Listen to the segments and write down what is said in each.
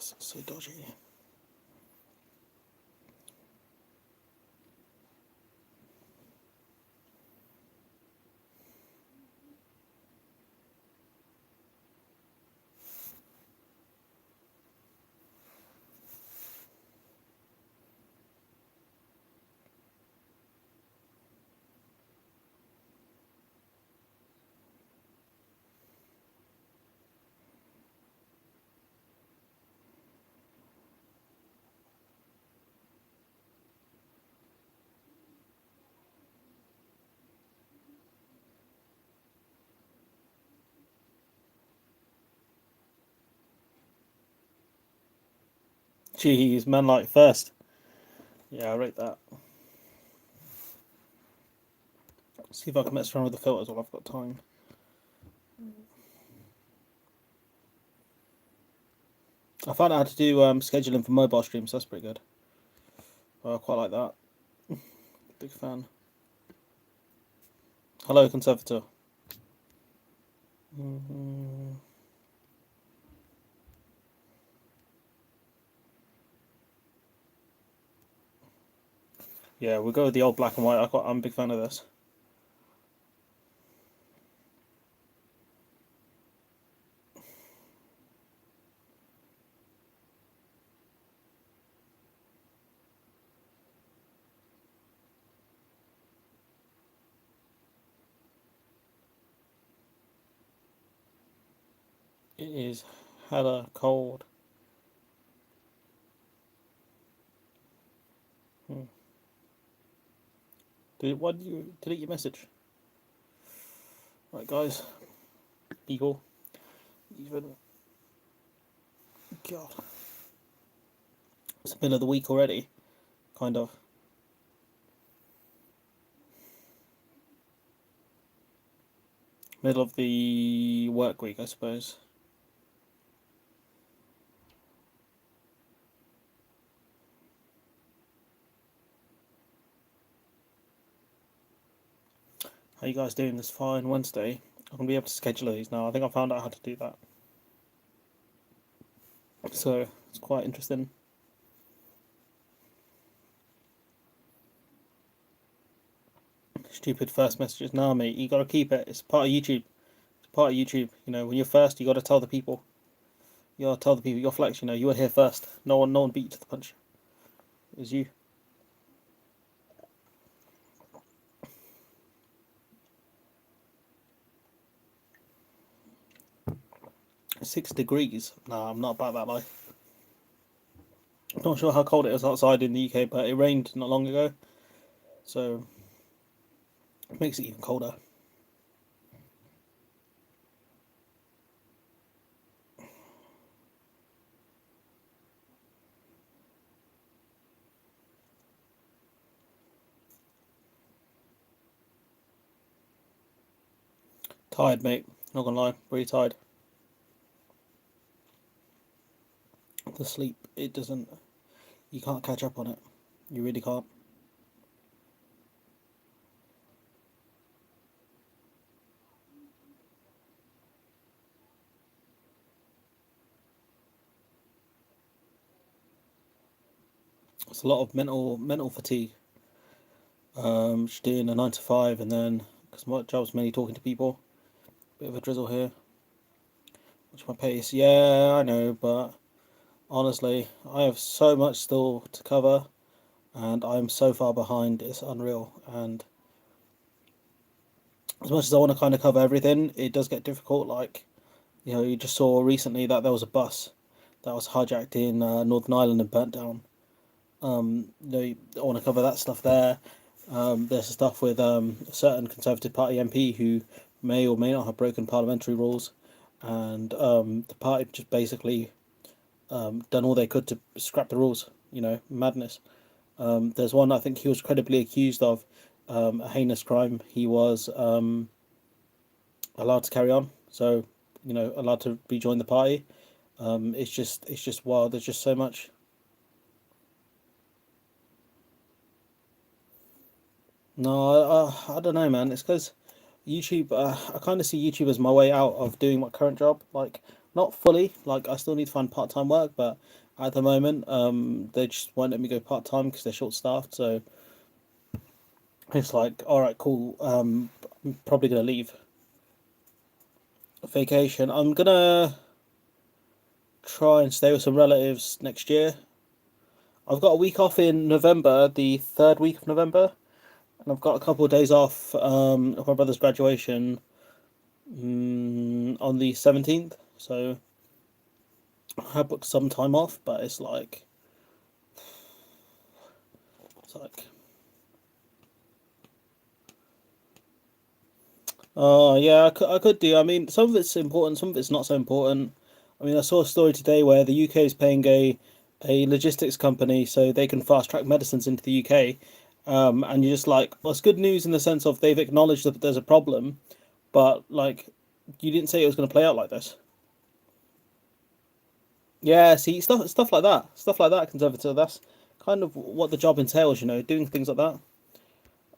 so dodgy. Jeez, man, like first. Yeah, I rate that. See if I can mess around with the filters while I've got time. I found out how to do scheduling for mobile streams. So that's pretty good. I quite like that. Big fan. Hello, Conservator. Yeah, we'll go with the old black and white. I'm a big fan of this. It is hella cold. Why did you delete your message? Right, guys. People. Even. God. It's the middle of the week already. Kind of. Middle of the work week, I suppose. How you guys doing this fine Wednesday? I'm going to be able to schedule these now. I think I found out how to do that. So, it's quite interesting. Stupid first messages. Nah, mate, you got to keep it. It's part of YouTube. It's part of YouTube. You know, when you're first, you got to tell the people. You got to tell the people. You're Flex, you know, you were here first. No one beat you to the punch. It was you. 6 degrees. Nah, I'm not about that life. Not sure how cold it is outside in the UK, but it rained not long ago, so it makes it even colder. Tired, mate. Not gonna lie, pretty tired. The sleep, it doesn't. You can't catch up on it. You really can't. It's a lot of mental fatigue. Just doing a 9 to 5, and then because my job's mainly talking to people. Bit of a drizzle here. Watch my pace. Yeah, I know, but honestly, I have so much still to cover, and I'm so far behind. It's unreal. And as much as I want to kind of cover everything, it does get difficult. Like, you know, you just saw recently that there was a bus that was hijacked in Northern Ireland and burnt down. You know, I want to cover that stuff there. There's stuff with a certain Conservative Party MP who may or may not have broken parliamentary rules, and the party just basically done all they could to scrap the rules. You know, madness. There's one I think he was credibly accused of a heinous crime. He was allowed to carry on, so you know, allowed to rejoin the party. It's just wild. There's just so much. No, I don't know, man. It's because YouTube. I kind of see YouTube as my way out of doing my current job. Like not fully. Like I still need to find part-time work, but at the moment, they just won't let me go part-time because they're short-staffed. So it's like, all right, cool. I'm probably gonna leave. Vacation. I'm gonna try and stay with some relatives next year. I've got a week off in November, the third week of November, and I've got a couple of days off of my brother's graduation on the 17th. So I have booked some time off, but it's like, oh yeah, I could do. I mean, some of it's important, some of it's not so important. I mean, I saw a story today where the UK is paying a logistics company so they can fast track medicines into the UK. And you're just like, well, it's good news in the sense of they've acknowledged that there's a problem, but like, you didn't say it was going to play out like this. Yeah, see, stuff like that, conservative. That's kind of what the job entails, doing things like that.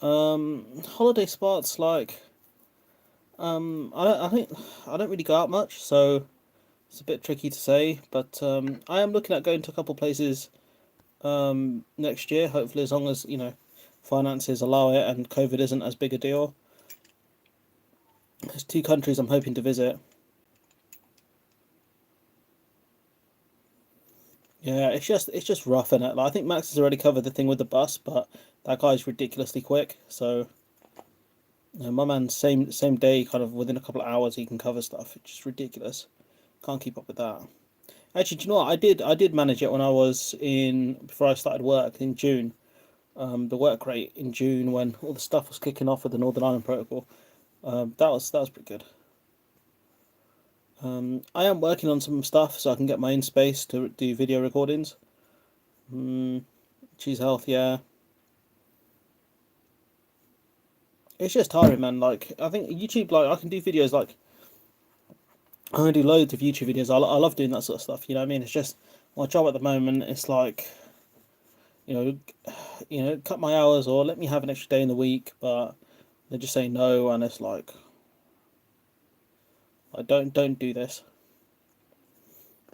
Holiday spots like I don't really go out much, so it's a bit tricky to say. But I am looking at going to a couple places next year. Hopefully, as long as finances allow it and COVID isn't as big a deal. There's two countries I'm hoping to visit. Yeah, it's just rough in it. Like, I think Max has already covered the thing with the bus, but that guy's ridiculously quick. So my man, same day, kind of within a couple of hours, he can cover stuff. It's just ridiculous. Can't keep up with that. Actually, do you know what? I did manage it when I was in before I started work in June. The work rate in June when all the stuff was kicking off with the Northern Ireland Protocol. That was pretty good. I am working on some stuff so I can get my own space to do video recordings. Choose health, yeah. It's just tiring, man. Like I think YouTube, like I can do videos, like I can do loads of YouTube videos. I love doing that sort of stuff. You know what I mean? It's just my job at the moment. It's like you know, cut my hours or let me have an extra day in the week, but they just say no, and it's like don't do this.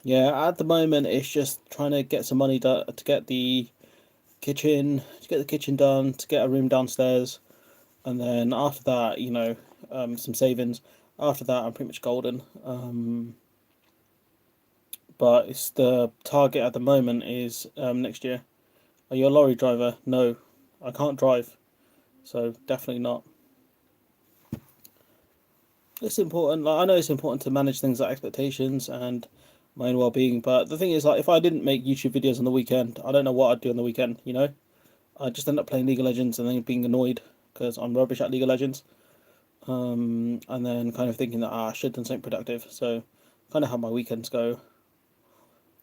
Yeah, at the moment it's just trying to get some money to get the kitchen done, to get a room downstairs, and then after that, some savings. After that, I'm pretty much golden. But it's the target at the moment is next year. Are you a lorry driver? No, I can't drive, so definitely not. It's important. Like I know it's important to manage things like expectations and my own well-being, but the thing is, like, if I didn't make YouTube videos on the weekend, I don't know what I'd do on the weekend. I just end up playing League of Legends and then being annoyed because I'm rubbish at League of Legends. And then kind of thinking that I should have done something productive. So, kind of how my weekends go.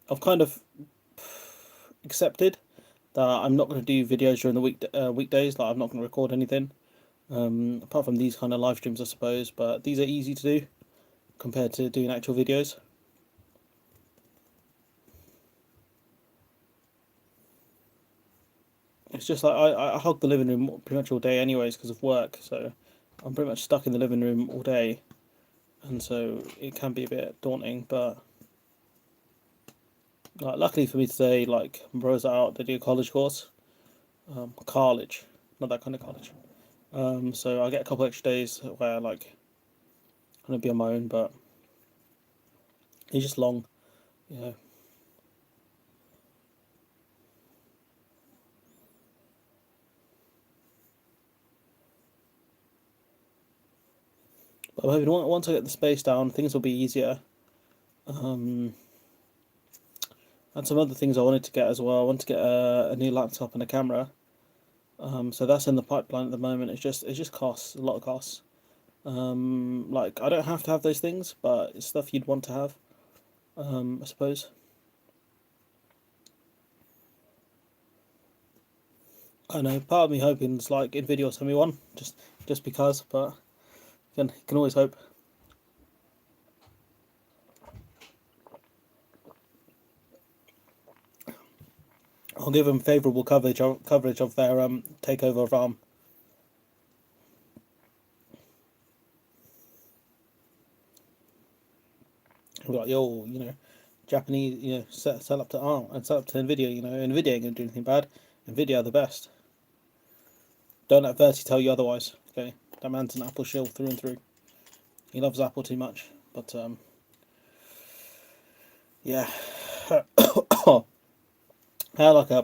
I've kind of accepted that I'm not going to do videos during the weekdays. Like I'm not going to record anything. Apart from these kind of live streams, I suppose. But these are easy to do compared to doing actual videos. It's just like I hog the living room pretty much all day, anyways, because of work. So I'm pretty much stuck in the living room all day, and so it can be a bit daunting. But like, luckily for me today, like my bros are out, they do a college course, college, not that kind of college. So I get a couple extra days where like I'm gonna be on my own, but it's just long, you know. But I'm hoping once I get the space down, things will be easier. Um, and some other things I wanted to get as well. I want to get a new laptop and a camera. So that's in the pipeline at the moment. It's just costs a lot of costs. Like I don't have to have those things, but it's stuff you'd want to have. I suppose. I know. Part of me hoping it's like Nvidia will send me one, just because. But you can always hope. I'll give them favourable coverage of their takeover of Arm. Like, yo, Japanese, sell up to ARM and sell up to Nvidia. Nvidia ain't gonna do anything bad. Nvidia are the best. Don't let Verti tell you otherwise. Okay, that man's an Apple shill through and through. He loves Apple too much. But yeah, I had like I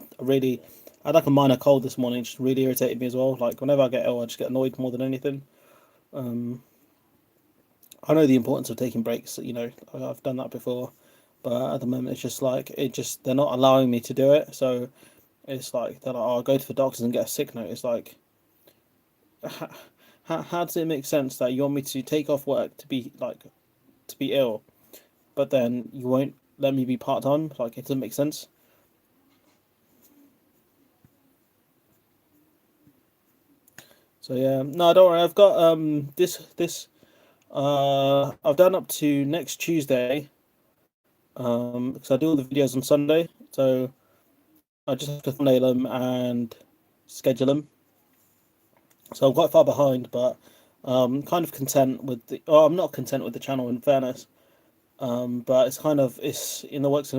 had like a minor cold this morning. It just really irritated me as well. Like whenever I get ill, I just get annoyed more than anything. I know the importance of taking breaks. I've done that before, but at the moment it's just like they're not allowing me to do it. So it's like they're like, "Oh, I'll go to the doctors and get a sick note." It's like, how does it make sense that you want me to take off work to be ill, but then you won't let me be part time? Like it doesn't make sense. So yeah, no, don't worry. I've got this I've done up to next Tuesday because I do all the videos on Sunday. So I just have to thumbnail them and schedule them. So I'm quite far behind, but kind of content with the. Oh, I'm not content with the channel in fairness. But it's in the works.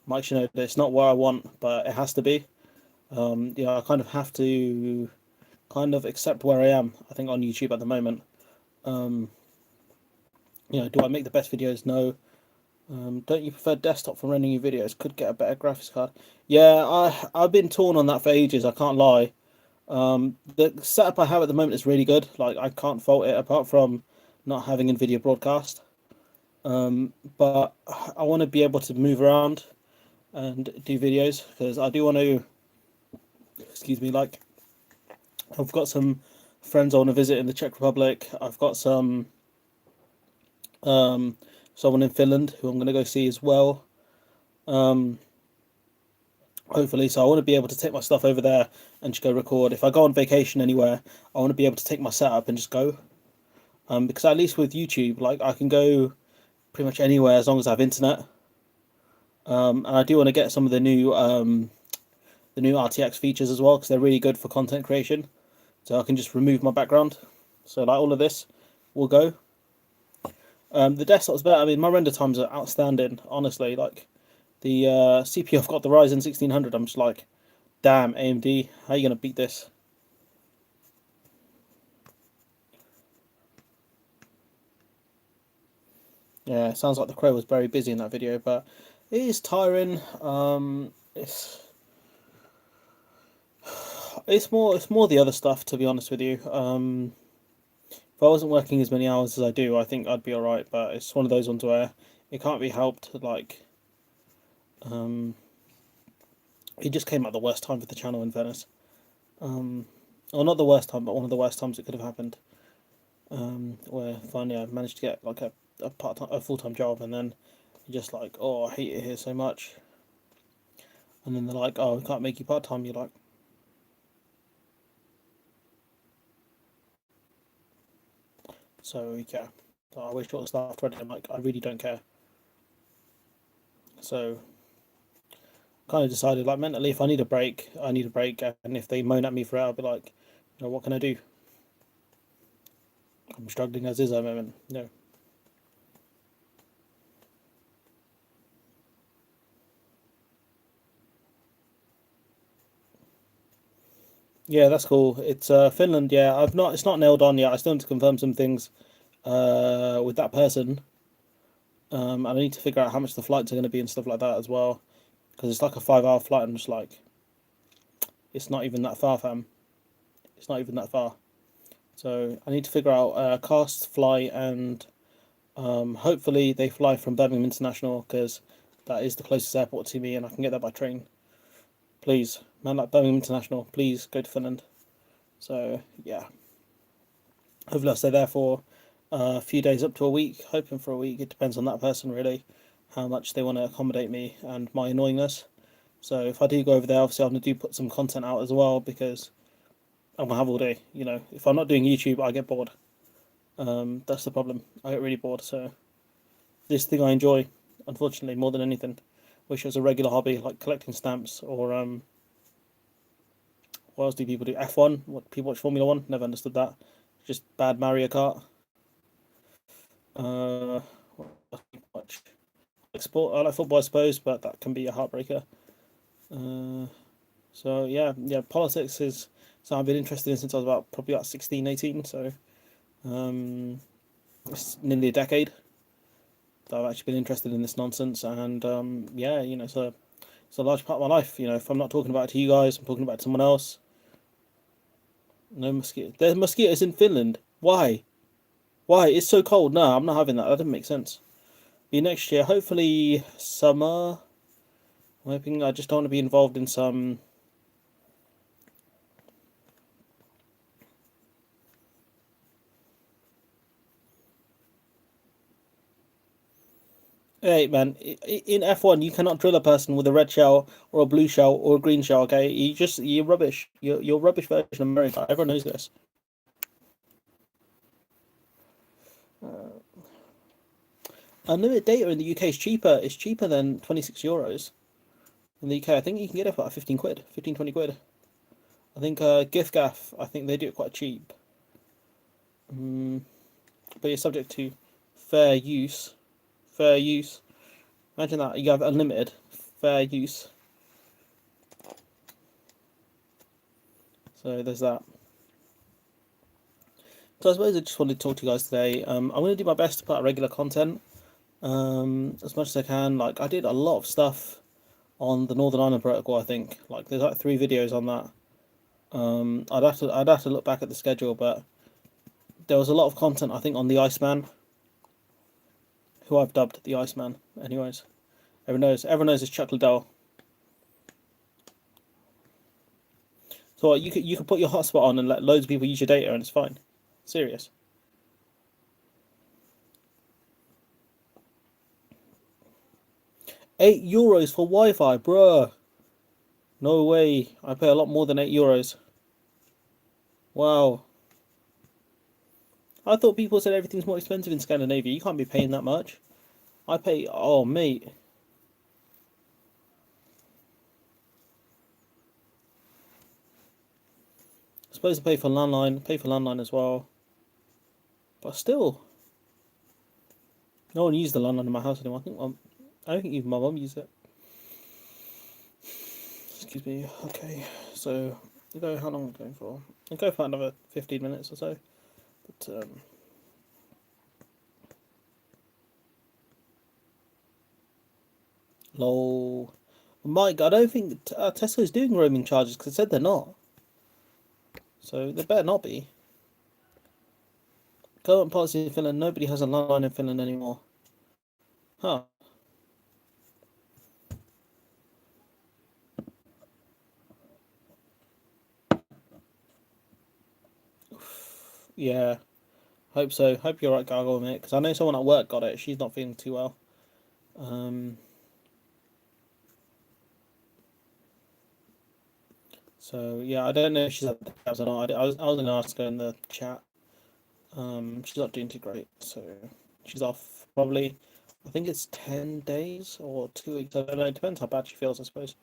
Mike, it's not where I want, but it has to be. I kind of have to kind of accept where I am. I think on YouTube at the moment. Um, do I make the best videos? No. Don't you prefer desktop for rendering your videos? Could get a better graphics card. Yeah, I've been torn on that for ages. I can't lie. The setup I have at the moment is really good. Like I can't fault it apart from not having NVIDIA broadcast. But I want to be able to move around and do videos because I do want to. Excuse me, like I've got some friends I want to visit in the Czech Republic. I've got um someone in Finland who I'm going to go see as well. Um, Hopefully, so I want to be able to take my stuff over there and just go record. If I go on vacation anywhere, I want to be able to take my setup and just go. Because at least with YouTube, like I can go pretty much anywhere as long as I have internet. And I do want to get some of the new RTX features as well because they're really good for content creation. So I can just remove my background. So like all of this will go. The desktop's better. I mean, my render times are outstanding. Honestly, like the CPU, I've got the Ryzen 1600. I'm just like, damn, AMD, how are you gonna beat this? Yeah, it sounds like the crow was very busy in that video, but it is tiring. It's more the other stuff, to be honest with you. If I wasn't working as many hours as I do, I think I'd be all right. But it's one of those ones where it can't be helped. Like, um, it just came at the worst time for the channel in Venice. Or not the worst time, but one of the worst times it could have happened. Where finally I managed to get like a full time job, and then you're just like, oh, I hate it here so much. And then they're like, oh, we can't make you part time. You're like, so yeah. So I wish short staffed already. I'm like, I really don't care. So kind of decided like mentally, if I need a break, I need a break. And if they moan at me for it, I'll be like, what can I do? I'm struggling as is at the moment. Yeah, that's cool. It's Finland. Yeah, I've not. It's not nailed on yet. I still need to confirm some things with that person. And I need to figure out how much the flights are going to be and stuff like that as well. Because it's like a 5 hour flight. I'm just like, it's not even that far, fam. It's not even that far. So I need to figure out cost, fly, and hopefully they fly from Birmingham International because that is the closest airport to me, and I can get there by train. Please, man, like Birmingham International, please go to Finland. So yeah, hopefully I'll stay there for a few days up to a week. Hoping for a week. It depends on that person really, how much they want to accommodate me and my annoyingness. So if I do go over there, obviously I'm gonna do put some content out as well because I'm gonna have all day. If I'm not doing YouTube, I get bored. That's the problem. I get really bored. So this thing I enjoy, unfortunately, more than anything. Wish it was a regular hobby like collecting stamps or what else do people do? F1. What people watch Formula One? Never understood that. Just bad Mario Kart. What else do people watch? sport. I like football, I suppose, but that can be a heartbreaker. So yeah, politics is something I've been interested in since I was probably about 16, 18. So it's nearly a decade that I've actually been interested in this nonsense, and yeah, it's a large part of my life. If I'm not talking about it to you guys, I'm talking about it to someone else. No mosquitoes. There's mosquitoes in Finland. Why? Why? It's so cold. No, I'm not having that. That doesn't make sense. Be next year, hopefully summer. I'm hoping. I just don't want to be involved in some. Hey man, in F1 you cannot drill a person with a red shell or a blue shell or a green shell. Okay, you're rubbish. You're rubbish version of America. Everyone knows this. Unlimited data in the UK is cheaper. It's cheaper than €26 in the UK. I think you can get it for like 15 quid, 15, 20 quid. I think giffgaff. I think they do it quite cheap. But you're subject to fair use. Fair use. Imagine that you have unlimited fair use. So there's that. So I suppose I just wanted to talk to you guys today. I'm going to do my best to put out regular content as much as I can. Like I did a lot of stuff on the Northern Ireland Protocol. I think like there's like 3 videos on that. I'd have to look back at the schedule, but there was a lot of content I think on the Iceman, who I've dubbed the Iceman. Anyways, everyone knows it's Chuck Liddell. So you could put your hotspot on and let loads of people use your data, and it's fine. Serious. €8 for Wi-Fi, bruh. No way. I pay a lot more than €8. Wow. I thought people said everything's more expensive in Scandinavia. You can't be paying that much. I pay. Oh, mate. I'm supposed to pay for landline. Pay for landline as well. But still, no one used the landline in my house anymore. I don't think even my mum used it. Excuse me. Okay, so how long are we going for? I'll go for another 15 minutes or so. But lol. Mike, I don't think Tesco's doing roaming charges because it said they're not. So they better not be. Government policy in Finland, nobody has a landline in Finland anymore. Huh. Yeah. Hope so. Hope you're right, Gargle, mate. Because I know someone at work got it. She's not feeling too well. So yeah, I don't know if she's at the cabs or not. I was gonna ask her in the chat. She's not doing too great, so she's off probably. I think it's 10 days or 2 weeks. I don't know. It depends how bad she feels, I suppose.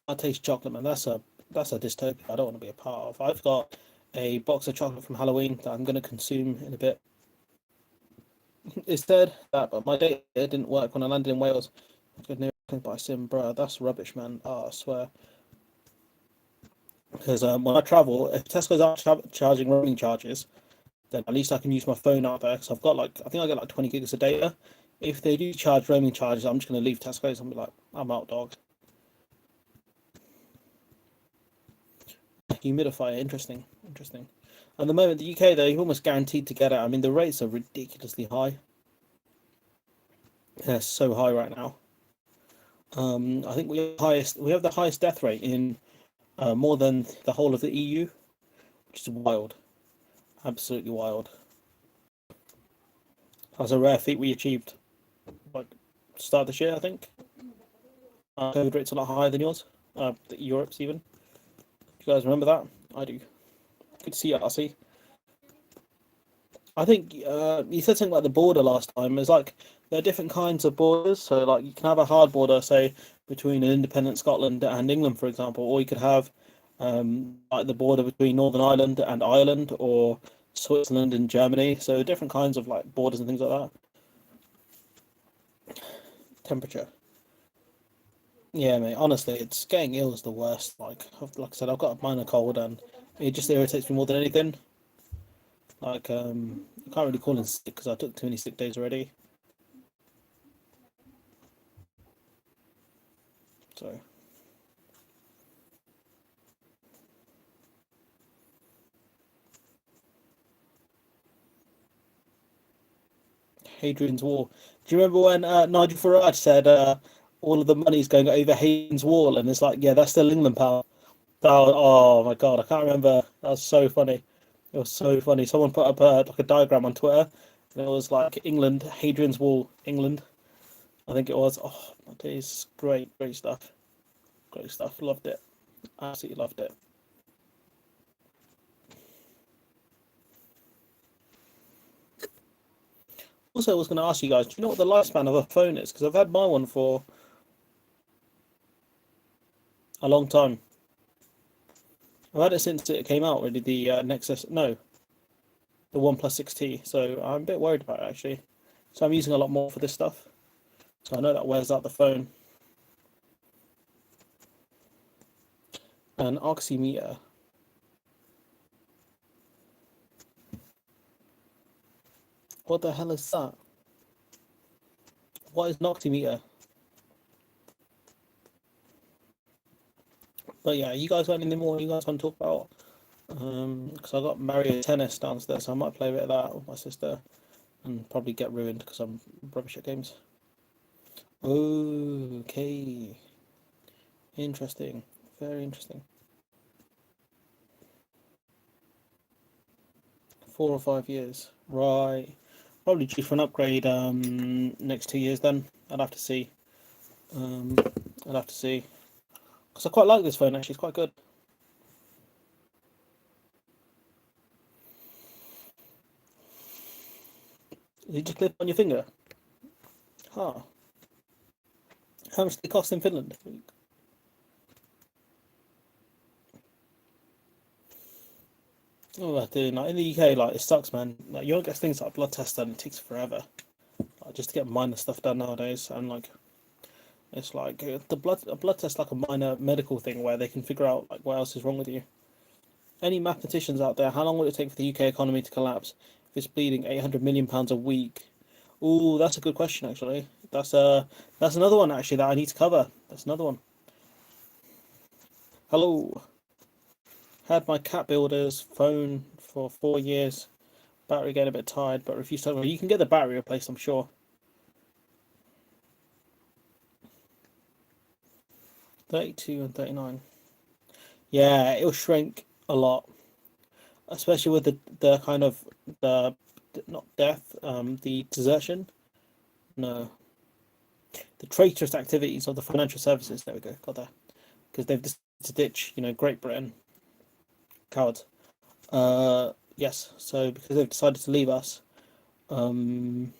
I taste chocolate, man. That's a dystopia I don't want to be a part of. I've got a box of chocolate from Halloween that I'm gonna consume in a bit. It said that, but my data didn't work when I landed in Wales. By sim, bro, that's rubbish, man. Oh, I swear. Because when I travel, if Tesco's aren't charging roaming charges, then at least I can use my phone out there. Because I've got I think I get like 20 gigs of data. If they do charge roaming charges, I'm just going to leave Tesco's and be like, I'm out, dog. Humidifier, interesting. At the moment, the UK, though, you're almost guaranteed to get it. I mean, the rates are ridiculously high. They're so high right now. I think we have the highest death rate in more than the whole of the EU, which is wild, absolutely wild. That's a rare feat we achieved, like start of this year, I think. COVID rate's a lot higher than yours, Europe's even. Do you guys remember that? I do. Good to see you, RC. I think you said something about the border last time. There's like there are different kinds of borders. So like you can have a hard border, say between an independent Scotland and England, for example, or you could have like the border between Northern Ireland and Ireland, or Switzerland and Germany. So different kinds of like borders and things like that. Temperature. Yeah, mate. Honestly, it's getting ill is the worst. Like I said, I've got a minor cold, and it just irritates me more than anything. Like, I can't really call in sick because I took too many sick days already. So, Hadrian's Wall. Do you remember when Nigel Farage said all of the money's going over Hadrian's Wall, and it's like, yeah, that's still England, pal. Oh my God, I can't remember. That was so funny. It was so funny. Someone put up like a diagram on Twitter, and it was like England, Hadrian's Wall, England. I think it was. Oh my days, great, great stuff. Great stuff. Loved it. Absolutely loved it. Also, I was going to ask you guys, do you know what the lifespan of a phone is? Because I've had my one for a long time. I've had it since it came out, really. The Nexus, no, the OnePlus 6T. So I'm a bit worried about it actually. So I'm using a lot more for this stuff. So I know that wears out the phone. An oximeter. What the hell is that? What is an oximeter? But yeah, you guys got anything more you guys want to talk about? Because I got Mario Tennis downstairs, so I might play a bit of that with my sister and probably get ruined because I'm rubbish at games. Okay, interesting, very interesting. 4 or 5 years, right? Probably due for an upgrade. Next 2 years. Then I'd have to see. Um, I'd have to see because I quite like this phone. Actually, it's quite good. You just clip on your finger. Huh? How much do they cost in Finland? Oh, dude, like in the UK, like it sucks, man. Like you don't get things like blood tests done, it takes forever. Like, just to get minor stuff done nowadays, and like it's like the blood a blood test like a minor medical thing where they can figure out like what else is wrong with you. Any mathematicians out there? How long will it take for the UK economy to collapse if it's bleeding £800 million a week? Oh, that's a good question actually. That's another one actually that I need to cover. That's another one. Hello. Had my cat builder's phone for 4 years. Battery getting a bit tired, but refused to. You can get the battery replaced, I'm sure. 32 and 39. Yeah, it'll shrink a lot, especially with the kind of the not death, the desertion. No, the traitorous activities of the financial services. There we go, got there. Because they've decided to ditch, Great Britain, cowards. Yes. So because they've decided to leave us, um,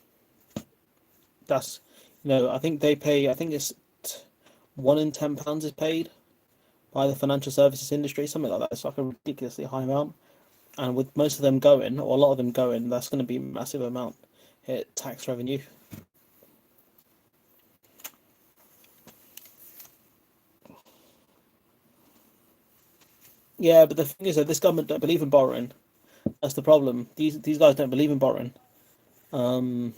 that's I think they pay. I think it's £1 in 10 is paid by the financial services industry, something like that. It's like a ridiculously high amount. And with most of them going, or a lot of them going, that's going to be a massive amount hit tax revenue. Yeah, but the thing is that this government don't believe in borrowing. That's the problem. These guys don't believe in borrowing. Um,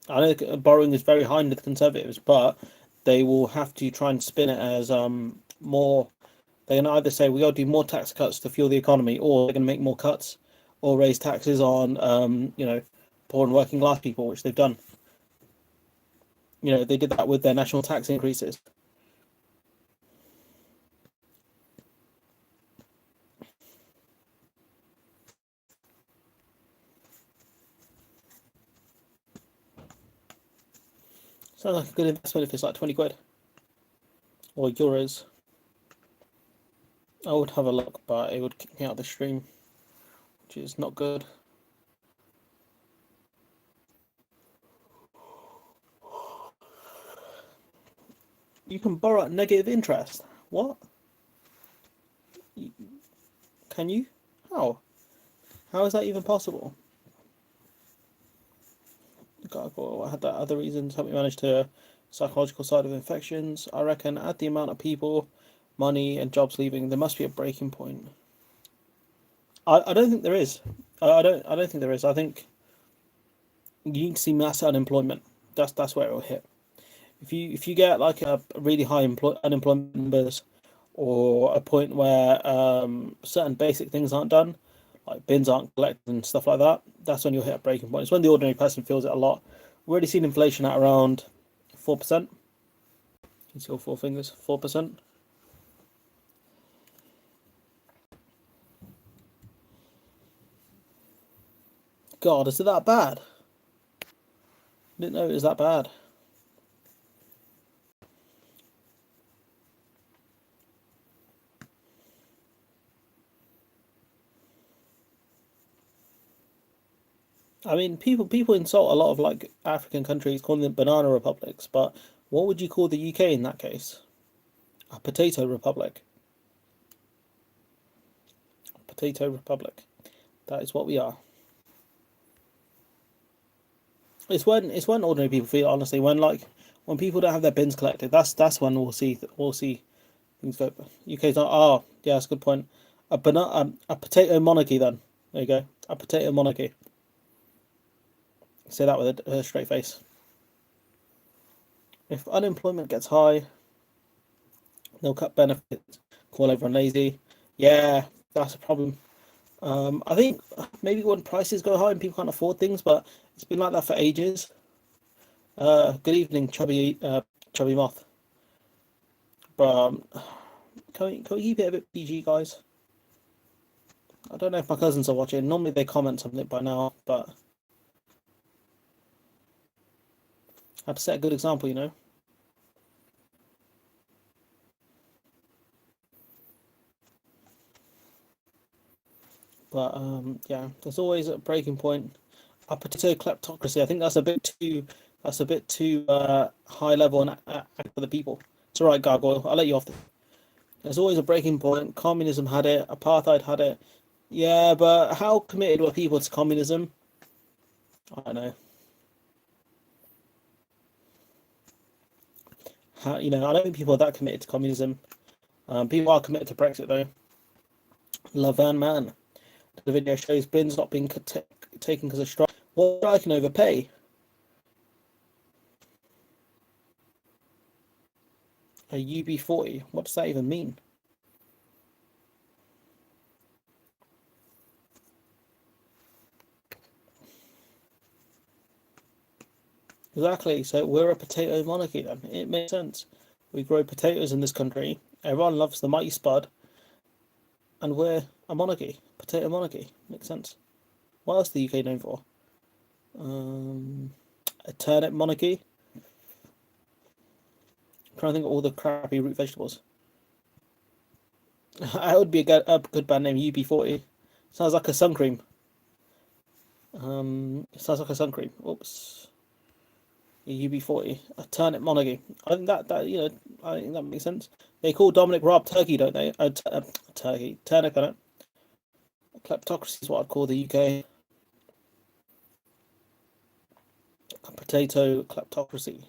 I know borrowing is very high in the Conservatives, but they will have to try and spin it as more. They're going to either say we got to do more tax cuts to fuel the economy, or they're going to make more cuts, or raise taxes on poor and working class people, which they've done. They did that with their national tax increases. Sounds like a good investment if it's like 20 quid or euros. I would have a look, but it would kick me out of the stream, which is not good. You can borrow at negative interest. What? Can you? How? How is that even possible? I had that other reasons help me manage the psychological side of infections. I reckon at the amount of people, money, and jobs leaving, there must be a breaking point. I don't think there is. I don't think there is. I think you need to see mass unemployment. That's where it will hit. If you get like a really high unemployment numbers, or a point where certain basic things aren't done, like bins aren't collected and stuff like that, that's when you'll hit a breaking point. It's when the ordinary person feels it a lot. We've already seen inflation at around 4%. You can see all four fingers, 4%. God, is it that bad? Didn't know it was that bad. I mean, people insult a lot of like African countries, calling them banana republics, but what would you call the UK in that case? A potato republic. A potato republic. That is what we are. It's when ordinary people feel, honestly, when people don't have their bins collected, that's when we'll see things go. UK's not. Oh, yeah, that's a good point. A potato monarchy. Then there you go. A potato monarchy. Say that with a straight face. If unemployment gets high, they'll cut benefits, call everyone lazy. Yeah, that's a problem. I think maybe when prices go high and people can't afford things, but it's been like that for ages. Good evening, chubby moth. But can we keep it a bit PG, guys? I don't know if my cousins are watching. Normally they comment something by now, but I have to set a good example, you know. But yeah, there's always a breaking point. A potato kleptocracy. I think that's a bit too high level and for the people. It's all right, Gargoyle. I'll let you off. There's always a breaking point. Communism had it. Apartheid had it. Yeah, but how committed were people to communism? I don't know. I don't think people are that committed to communism. People are committed to Brexit though. Lavan man. The video shows bins not being taken because of strike. What striking over pay? A UB40. What does that even mean? Exactly. So we're a potato monarchy then. It makes sense. We grow potatoes in this country. Everyone loves the mighty spud, and we're a monarchy. Potato monarchy. Makes sense. What else is the UK known for? A turnip monarchy. I'm trying to think of all the crappy root vegetables. That would be a good band name. UB40. Sounds like a sun cream. Sounds like a sun cream. Oops. UB40, a turnip monarchy. I think I think that makes sense. They call Dominic Raab turkey, don't they? Turkey, turnip on it. Kleptocracy is what I'd call the UK. A potato kleptocracy.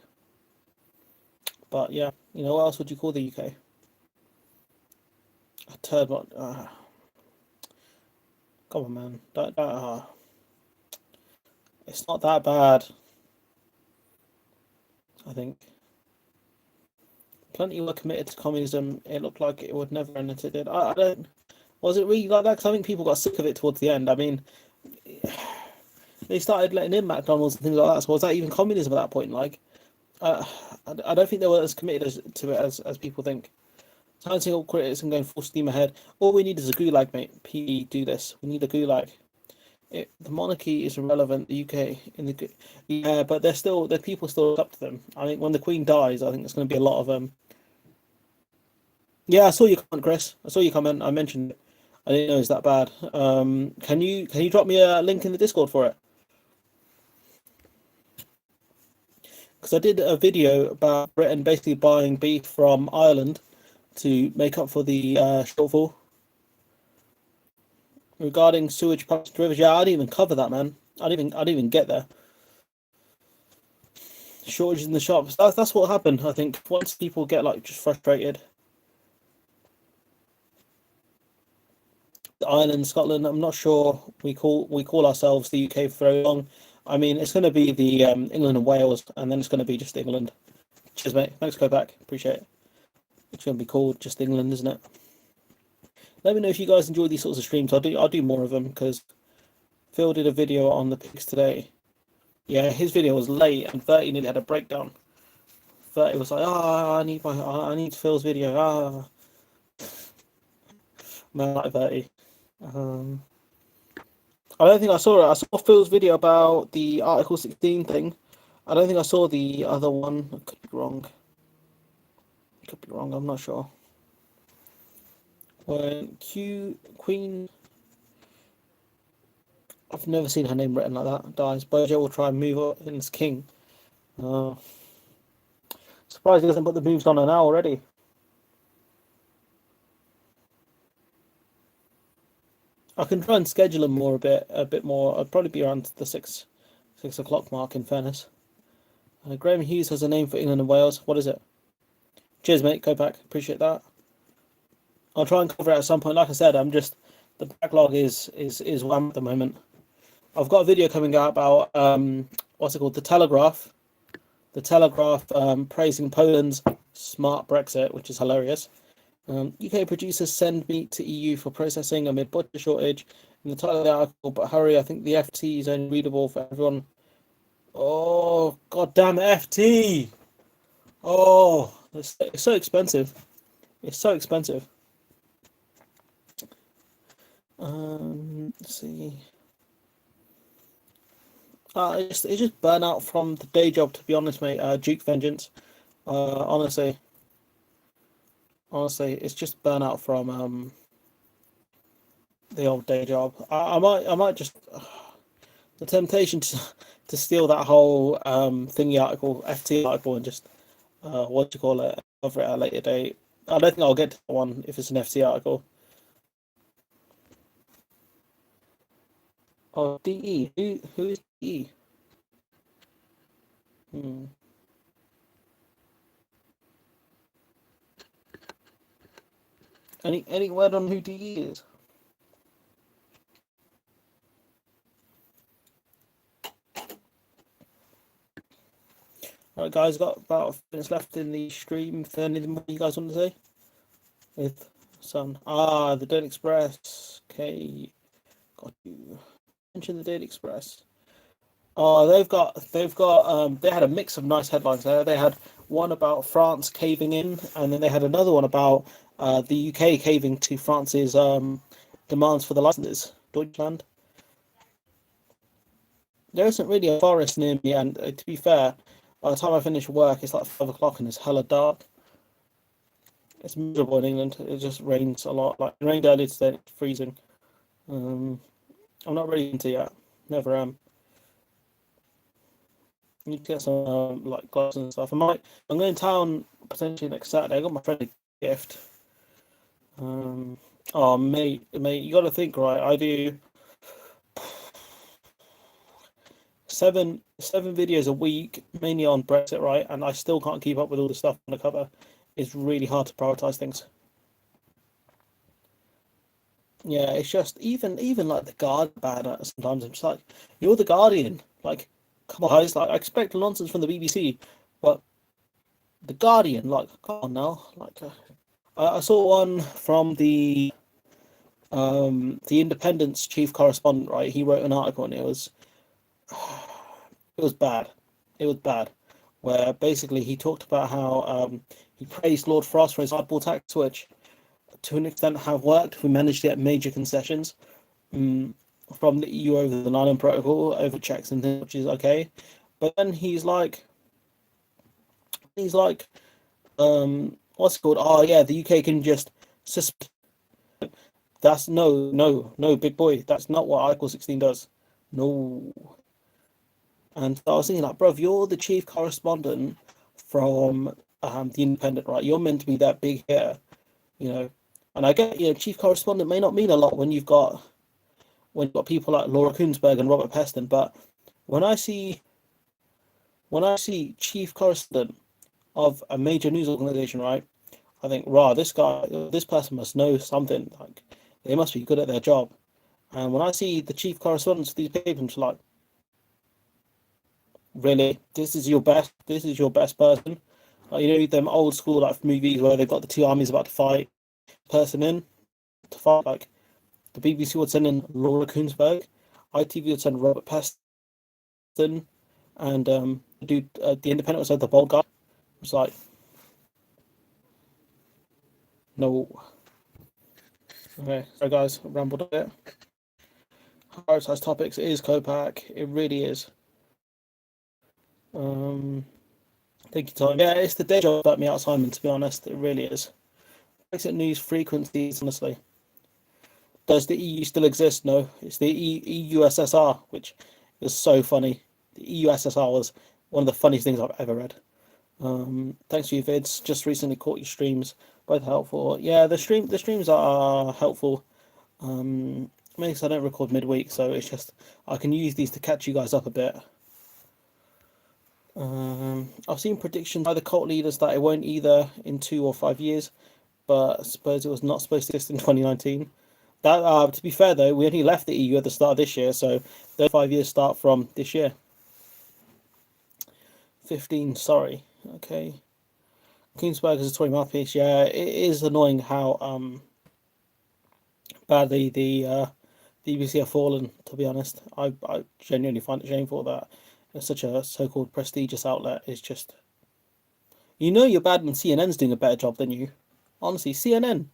But yeah, what else would you call the UK? A turd. Come on, man. It's not that bad. I think plenty were committed to communism. It looked like it would never end until it did. I don't. Was it really like that? Because I think people got sick of it towards the end. I mean, they started letting in McDonald's and things like that. So was that even communism at that point? Like, I don't think they were as committed to it as people think. Silencing all critics and going full steam ahead. All we need is a gulag, mate. PE, do this. We need a gulag. The monarchy is irrelevant. The UK yeah, but the people still look up to them. I think when the Queen dies, I think there's going to be a lot of. Yeah, I saw your comment, Chris. I saw your comment. I mentioned it. I didn't know it's that bad. Can you drop me a link in the Discord for it? Because I did a video about Britain basically buying beef from Ireland to make up for the shortfall. regarding sewage pumps to rivers. Yeah, I didn't even cover that, man. I didn't even get there. Shortages in the shops. That's what happened. I think once people get like just frustrated. The island, Scotland. I'm not sure we call ourselves the UK for very long. I mean, it's going to be the England and Wales, and then it's going to be just England. Cheers, mate. Thanks, go back. Appreciate it. It's going to be called just England, isn't it? Let me know if you guys enjoy these sorts of streams. I'll do more of them because Phil did a video on the pigs today. Yeah, his video was late and 30 nearly had a breakdown. 30 was like, I need Phil's video. Man, like 30. I don't think I saw it. I saw Phil's video about the Article 16 thing. I don't think I saw the other one. I could be wrong. I'm not sure. When Queen, I've never seen her name written like that, dies, Bojo will try and move up in as king. Surprised he doesn't put the moves on her now already. I can try and schedule them more a bit more. I'd probably be around the 6 o'clock mark. In fairness, Graham Hughes has a name for England and Wales. What is it? Cheers, mate. Go back. Appreciate that. I'll try and cover it at some point. Like I said, the backlog is wham at the moment. I've got a video coming out about what's it called? The Telegraph. The Telegraph praising Poland's smart Brexit, which is hilarious. UK producers send meat to EU for processing amid butcher shortage. In the title of the article, but hurry, I think the FT is only readable for everyone. Oh, goddamn FT! Oh, it's so expensive. It's so expensive. Let's see. It's just burnout from the day job, to be honest, mate. Duke Vengeance. Honestly, it's just burnout from the old day job. I might just the temptation to steal that whole thingy article, FT article, and just what do you call it, cover it at a later date. I don't think I'll get to that one if it's an FT article. Oh, DE. Who is DE? Any word on who DE is? Alright, guys, got about 5 minutes left in the stream. If there's anything more you guys want to say? With some the Daily Express. Okay, got you. Mention the Daily Express. Oh, they had a mix of nice headlines there. They had one about France caving in, and then they had another one about the UK caving to France's demands for the licenses. Deutschland. There isn't really a forest near me, and to be fair, by the time I finish work, it's like 5 o'clock and it's hella dark. It's miserable in England. It just rains a lot. Like it rained earlier today, it's freezing. I'm not ready into yet. Never am. Need to get some like gloves and stuff. I'm going to town potentially next Saturday. I got my friend a gift. Oh mate, you got to think, right? I do 7 videos a week, mainly on Brexit, right? And I still can't keep up with all the stuff on the cover. It's really hard to prioritize things. Yeah, it's just even like the Guardian banner. Sometimes I'm just like, you're the Guardian. Like, come on, guys. Like, I expect nonsense from the BBC, but the Guardian, like, come on now. Like, I saw one from the Independent's chief correspondent. Right, he wrote an article and it was bad. It was bad. Where basically he talked about how he praised Lord Frost for his hardball tax, which to an extent have worked. We managed to get major concessions from the EU over the Nylon Protocol, over checks and things, which is okay. But then he's like, what's it called? Oh yeah, the UK can just suspend. That's no, big boy. That's not what Article 16 does. No. And I was thinking, like, bro, you're the chief correspondent from the Independent, right? You're meant to be that big here, you know. And I get, chief correspondent may not mean a lot when you've got when you've got people like Laura Kuenssberg and Robert Peston. But when I see chief correspondent of a major news organization, right, I think, rah, this person must know something. Like, they must be good at their job. And when I see the chief correspondents of these papers, I'm like, really, this is your best person. Like, you know, them old school like movies where they've got the two armies about to fight, person in to fight. Like, the BBC would send in Laura Kuenssberg, ITV would send Robert Peston, and the Independent would send the bold guy. It's like, no. Okay, so guys, rambled a bit. Prioritise topics. It is Copac. It really is. Thank you, Tom. Yeah, it's the day job that me out, Simon. To be honest, it really is. Brexit news frequencies, honestly. Does the EU still exist? No, it's the EUSSR, which is so funny. The EUSSR was one of the funniest things I've ever read. Thanks for your vids. Just recently caught your streams. Both helpful. Yeah, the streams are helpful. Mainly because I don't record midweek, so it's just I can use these to catch you guys up a bit. I've seen predictions by the cult leaders that it won't either in 2 or 5 years, but I suppose it was not supposed to exist in 2019. That to be fair though, we only left the EU at the start of this year, so those 5 years start from this year. 15, sorry. Okay. Kuenssberg is a Tory mouthpiece. Yeah, it is annoying how badly the BBC have fallen, to be honest. I genuinely find it shameful that it's such a so-called prestigious outlet is just... You know you're bad when CNN's doing a better job than you. Honestly, CNN.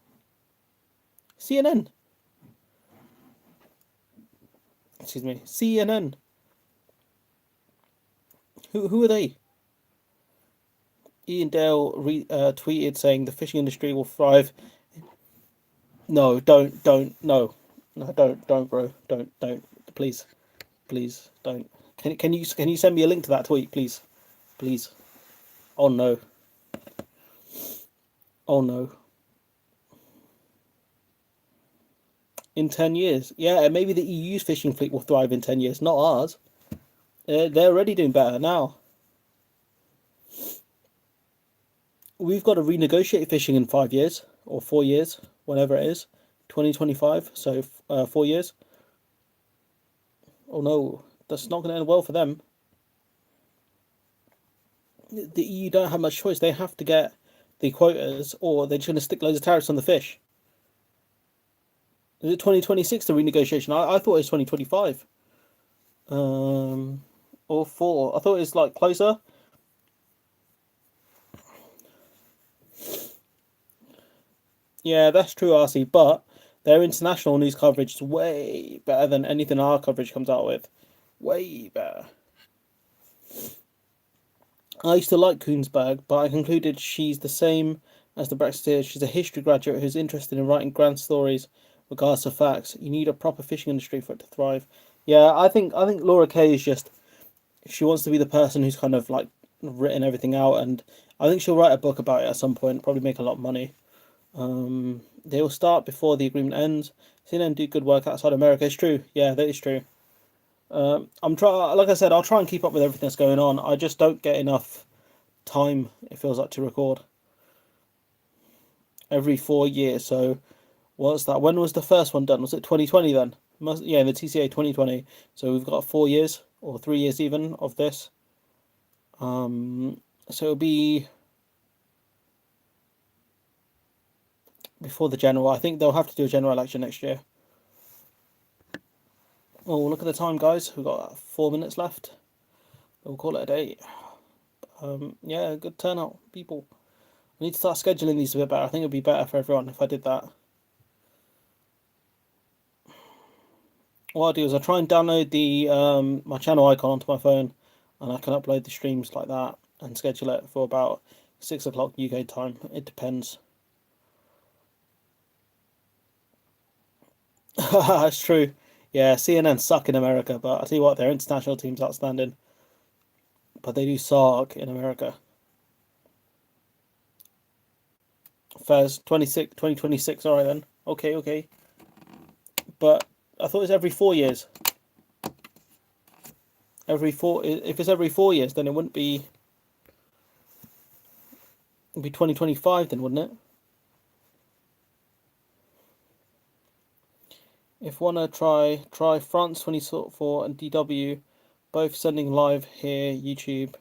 Excuse me. CNN. Who are they? Ian Dale tweeted saying the fishing industry will thrive. No, don't, no, don't, bro, don't, please, don't. Can you send me a link to that tweet, please, please? Oh no. Oh no. In 10 years, yeah, maybe the EU's fishing fleet will thrive in 10 years, not ours. They're already doing better now. We've got to renegotiate fishing in 5 years or 4 years, whenever it is, 2025. So 4 years. Oh no, that's not going to end well for them. The EU don't have much choice. They have to get the quotas, or they're just going to stick loads of tariffs on the fish. Is it 2026 the renegotiation? I thought it was 2025. Or 4. I thought it was like closer. Yeah, that's true, RC, but their international news coverage is way better than anything our coverage comes out with. Way better. I used to like Kuenssberg, but I concluded she's the same as the Brexiteers. She's a history graduate who's interested in writing grand stories regards to facts. You need a proper fishing industry for it to thrive. Yeah, I think Laura Kay is just, she wants to be the person who's kind of like written everything out, and I think she'll write a book about it at some point, probably make a lot of money. They will start before the agreement ends. CNN do good work outside America. It's true. Yeah, that is true. I'm trying, like I said, I'll try and keep up with everything that's going on. I just don't get enough time, it feels like, to record every 4 years. So what's that? When was the first one done? Was it 2020 then? Yeah, the TCA 2020. So we've got 4 years or 3 years even of this. So it'll be before the general. I think they'll have to do a general election next year. Oh, look at the time, guys. We've got 4 minutes left. We'll call it a day. Yeah, good turnout, people. I need to start scheduling these a bit better. I think it'd be better for everyone if I did that. What I'll do is I'll try and download the my channel icon onto my phone, and I can upload the streams like that and schedule it for about 6 o'clock UK time. It depends. That's true. Yeah, CNN suck in America, but I tell you what, their international team's outstanding. But they do suck in America. Fairs 2026, alright then. Okay. But I thought it's every 4 years. If it's every 4 years, then it wouldn't be. It'd be 2025 then, wouldn't it? If wanna try France 2024 and DW, both sending live here YouTube.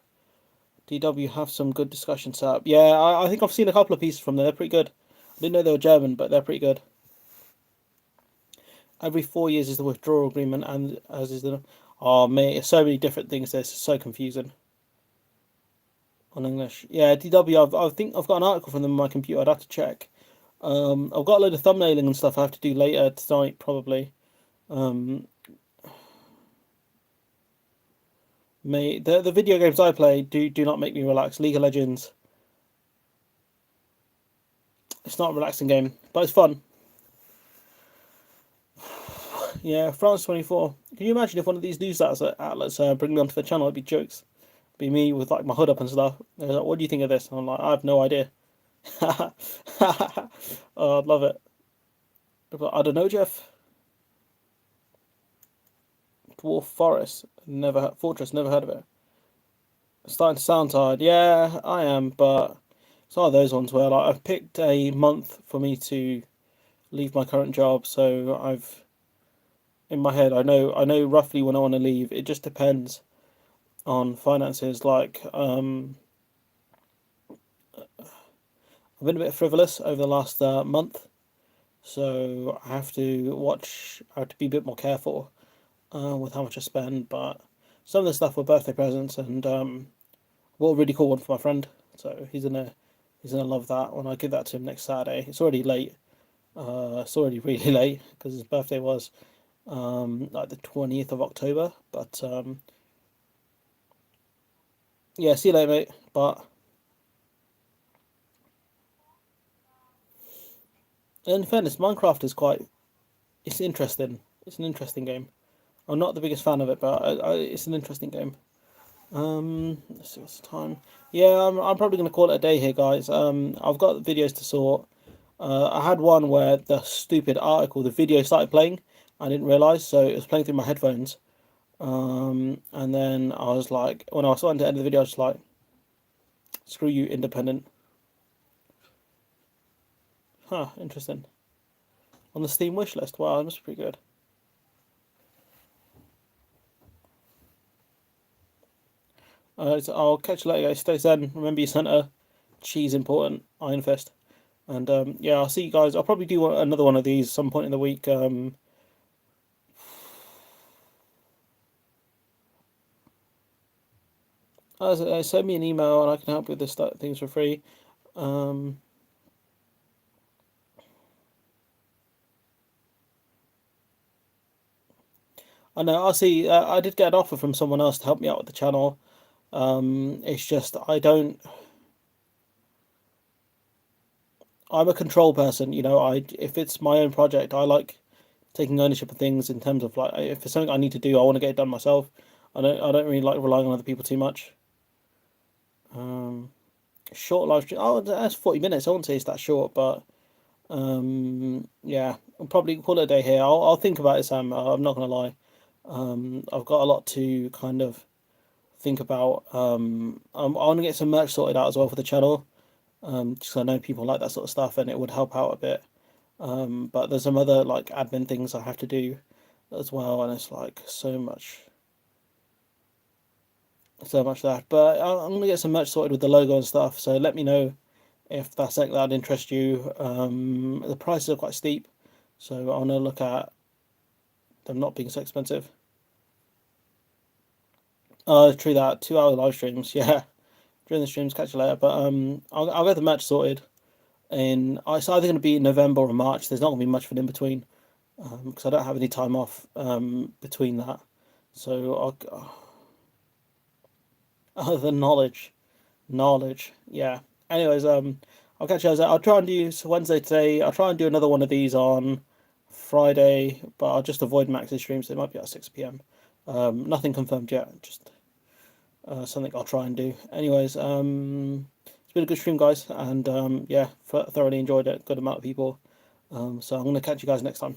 DW have some good discussion set up. Yeah, I think I've seen a couple of pieces from there. They're pretty good. I didn't know they were German, but they're pretty good. Every 4 years is the withdrawal agreement, and as is the. Oh mate, so many different things. There, it's so confusing. On English, yeah, DW. I think I've got an article from them on my computer. I'd have to check. I've got a load of thumbnailing and stuff I have to do later tonight probably. Mate, the video games I play do not make me relax. League of Legends. It's not a relaxing game, but it's fun. Yeah, France 24. Can you imagine if one of these news outlets bring me onto the channel? It'd be jokes. It'd be me with like my hood up and stuff. They're like, what do you think of this? And I'm like, I have no idea. Oh, I'd love it. But I don't know, Jeff. Dwarf Forest, Fortress, never heard of it. Starting to sound tired. Yeah, I am, but it's one of those ones where like I've picked a month for me to leave my current job, so I've in my head I know roughly when I want to leave. It just depends on finances. Like I've been a bit frivolous over the last month, so I have to watch. I have to be a bit more careful with how much I spend. But some of the stuff were birthday presents, and bought a really cool one for my friend. So he's gonna love that when I give that to him next Saturday. It's already late. It's already really late because his birthday was like the 20th of October. But yeah, see you later, mate. But in fairness, Minecraft is it's interesting. It's an interesting game. I'm not the biggest fan of it, but it's an interesting game. Let's see what's the time. Yeah, I'm probably gonna call it a day here, guys. I've got videos to sort. I had one where the stupid article, the video started playing. I didn't realise, so it was playing through my headphones. And then I was like, when I was starting to end the video, I was just like, "Screw you, independent." Huh, interesting. On the Steam wish list. Wow, that must be pretty good. So I'll catch you later, guys. Stay zen. Remember your centre. Cheese important. Iron Fist. And yeah, I'll see you guys. I'll probably do another one of these some point in the week. Send me an email and I can help with this things for free. I know. I'll see. I did get an offer from someone else to help me out with the channel. It's just I don't. I'm a control person, you know. If it's my own project, I like taking ownership of things in terms of like if it's something I need to do, I want to get it done myself. I don't really like relying on other people too much. Um, Short live stream. Oh, that's 40 minutes. I wouldn't say it's that short, but yeah, I'll probably call it a day here. I'll think about it, Sam. I'm not gonna lie. I've got a lot to kind of think about. I want to get some merch sorted out as well for the channel. Just 'cause I know people like that sort of stuff, and it would help out a bit. But there's some other like admin things I have to do as well, and it's like so much that. But I'm gonna get some merch sorted with the logo and stuff. So let me know if that's something that'd interest you. The prices are quite steep, so I want to look at them not being so expensive. True that. 2 hour live streams, yeah. During the streams, catch you later. But I'll get the merch sorted. It's either going to be in November or March. There's not going to be much of an in between, because I don't have any time off between that. So other than knowledge, yeah. Anyways, I'll catch you guys. I'll try and do it's Wednesday today. I'll try and do another one of these on Friday, but I'll just avoid Max's stream, so it might be at 6 p.m. Nothing confirmed yet. Just something I'll try and do. Anyways, it's been a good stream, guys, and yeah, thoroughly enjoyed it. Good amount of people. So I'm gonna catch you guys next time.